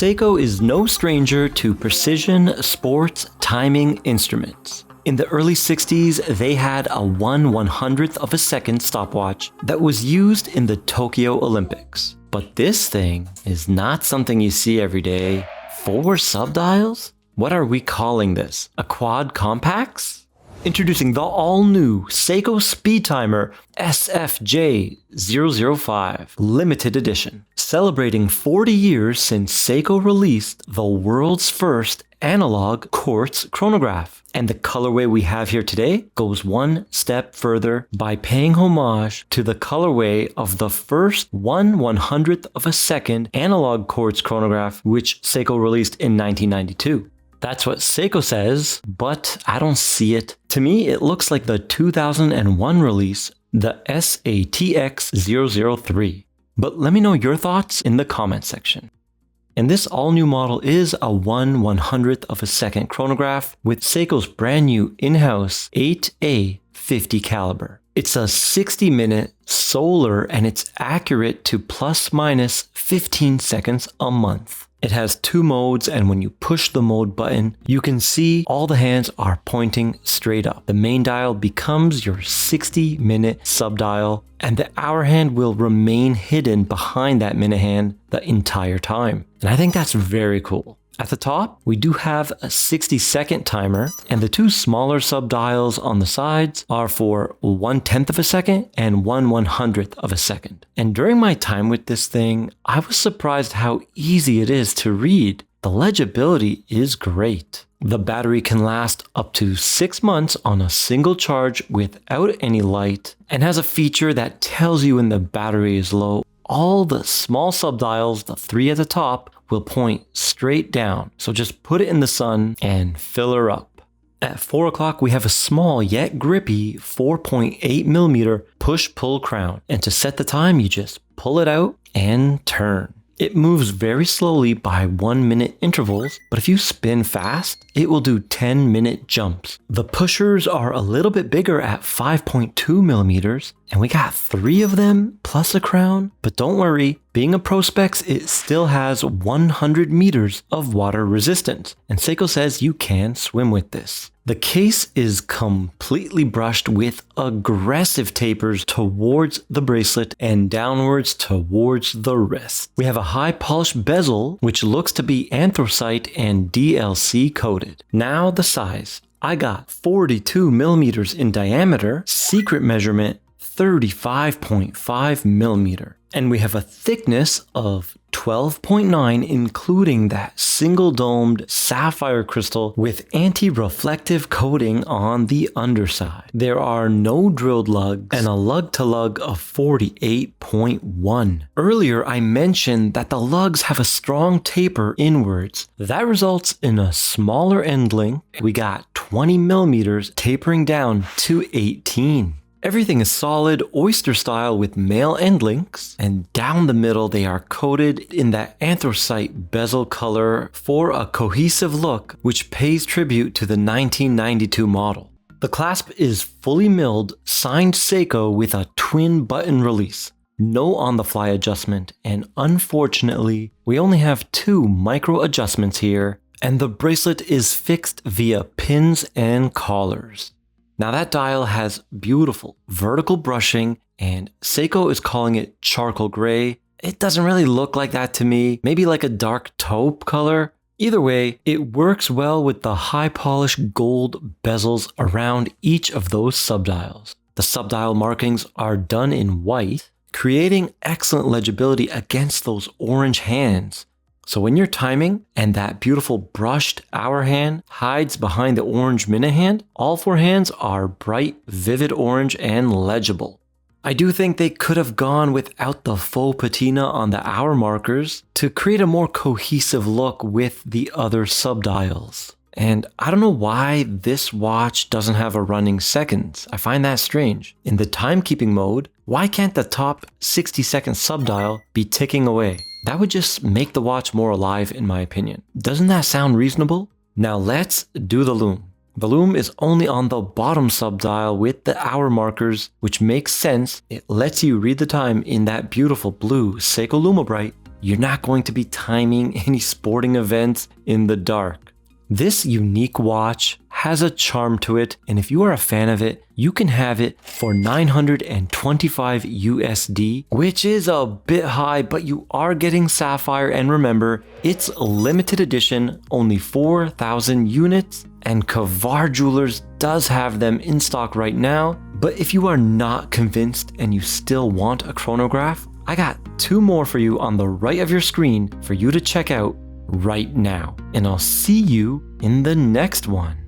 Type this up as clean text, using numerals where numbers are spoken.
Seiko is no stranger to precision sports timing instruments. In the early 60s, they had a 1/100th of a second stopwatch that was used in the Tokyo Olympics. But this thing is not something you see every day. 4 subdials? What are we calling this? A quad compax? Introducing the all-new Seiko SPEEDTIMER SFJ005 limited edition. Celebrating 40 years since Seiko released the world's first analog quartz chronograph. And the colorway we have here today goes one step further by paying homage to the colorway of the first 1/100th of a second analog quartz chronograph, which Seiko released in 1992. That's what Seiko says, but I don't see it. To me, it looks like the 2001 release, the SATX003. But let me know your thoughts in the comment section. And this all-new model is a 1/100th of a second chronograph with Seiko's brand new in-house 8A50 caliber. It's a 60-minute solar and it's accurate to plus minus 15 seconds a month. It has 2 modes, and when you push the mode button, you can see all the hands are pointing straight up. The main dial becomes your 60-minute subdial, and the hour hand will remain hidden behind that minute hand the entire time. And I think that's very cool. At the top, we do have a 60-second timer, and the 2 smaller subdials on the sides are for 1/10th of a second and 1/100th of a second. And during my time with this thing, I was surprised how easy it is to read. The legibility is great. The battery can last up to 6 months on a single charge without any light, and has a feature that tells you when the battery is low. All the small subdials, the 3 at the top, will point straight down. So just put it in the sun and fill her up. At 4 o'clock, we have a small yet grippy 4.8mm push-pull crown. And to set the time, you just pull it out and turn. It moves very slowly by 1-minute intervals, but if you spin fast, it will do 10-minute jumps. The pushers are a little bit bigger at 5.2mm, and we got 3 of them plus a crown. But don't worry, being a Pro Specs, it still has 100 meters of water resistance, and Seiko says you can swim with this. The case is completely brushed with aggressive tapers towards the bracelet and downwards towards the wrist. We have a high polished bezel, which looks to be anthracite and DLC coated. Now the size. I got 42mm in diameter, secret measurement 35.5mm. And we have a thickness of 12.9, including that single domed sapphire crystal with anti-reflective coating on the underside. There are no drilled lugs and a lug to lug of 48.1. Earlier I mentioned that the lugs have a strong taper inwards. That results in a smaller end link. We got 20mm tapering down to 18. Everything is solid oyster style with male end links, and down the middle they are coated in that anthracite bezel color for a cohesive look which pays tribute to the 1992 model. The clasp is fully milled, signed Seiko with a twin button release. No on-the-fly adjustment, and unfortunately we only have 2 micro adjustments here, and the bracelet is fixed via pins and collars. Now that dial has beautiful vertical brushing, and Seiko is calling it charcoal gray. It doesn't really look like that to me, maybe like a dark taupe color. Either way, it works well with the high polished gold bezels around each of those subdials. The subdial markings are done in white, creating excellent legibility against those orange hands. So when you're timing and that beautiful brushed hour hand hides behind the orange minute hand, all 4 hands are bright, vivid orange and legible. I do think they could have gone without the faux patina on the hour markers to create a more cohesive look with the other subdials. And I don't know why this watch doesn't have a running seconds. I find that strange. In the timekeeping mode, why can't the top 60-second subdial be ticking away? That would just make the watch more alive in my opinion. Doesn't that sound reasonable? Now let's do the loom. The loom is only on the bottom subdial with the hour markers, which makes sense. It lets you read the time in that beautiful blue Seiko Lumabrite. you're not going to be timing any sporting events in the dark. This unique watch has a charm to it, and if you are a fan of it, you can have it for $925 USD, which is a bit high, but you are getting sapphire, and remember, it's limited edition, only 4,000 units, and Kavar Jewelers does have them in stock right now. But if you are not convinced and you still want a chronograph, I got 2 more for you on the right of your screen for you to check out right now. And I'll see you in the next one.